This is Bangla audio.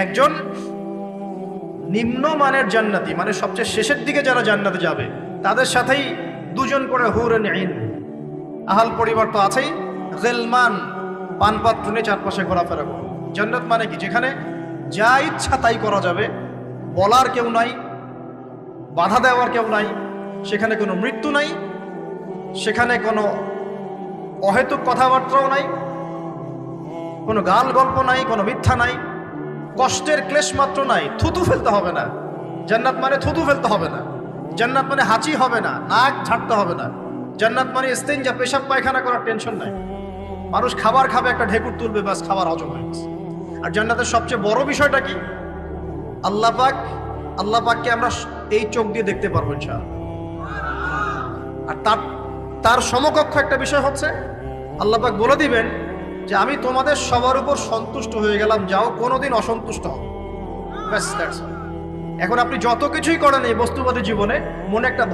একজন নিম্নমানের জান্নাতি, মানে সবচেয়ে শেষের দিকে যারা জান্নাতে যাবে, তাদের সাথেই দুজন করে হুরুন আইন, আহাল পরিবার তো আছেই, গিলমান পানপাত্র নিয়ে চারপাশে ঘোরাফেরা করো। জান্নাত মানে কি? যেখানে যা ইচ্ছা তাই করা যাবে, বলার কেউ নাই, বাধা দেওয়ার কেউ নাই, সেখানে কোনো মৃত্যু নাই, সেখানে কোনো অহেতুক কথাবার্তাও নাই, কোনো গাল গল্প নাই, কোনো মিথ্যা নাই, কষ্টের ক্লেশ মাত্র নাই। থুতু ফেলতে হবে না। জান্নাত মানে থুতু ফেলতে হবে না। জান্নাত মানে হাঁচি হবে না, নাক ঝাড়তে হবে না। জান্নাত মানে ইস্তেঞ্জা, পেশাব পায়খানা করার টেনশন নাই। মানুষ খাবার খাবে, একটা ঢেকুর তুলবে, বাস খাবার হজম হয়ে গেছে। আর জান্নাতের সবচেয়ে বড় বিষয়টা কি? আল্লাহ পাককে আমরা এই চোখ দিয়ে দেখতে পারবো ইনশাআল্লাহ। আর তার সমকক্ষ একটা বিষয় হচ্ছে, আল্লাহ পাক বলে দিবেন যে আমি তোমাদের সবার উপর সন্তুষ্ট হয়ে গেলাম, যাও কোনোদিন অসন্তুষ্ট হও। ব্যাস, দ্যাটস অল। এখন আপনি যত কিছুই করেন এই বস্তুবাদী জীবনে, মনে একটা ভয়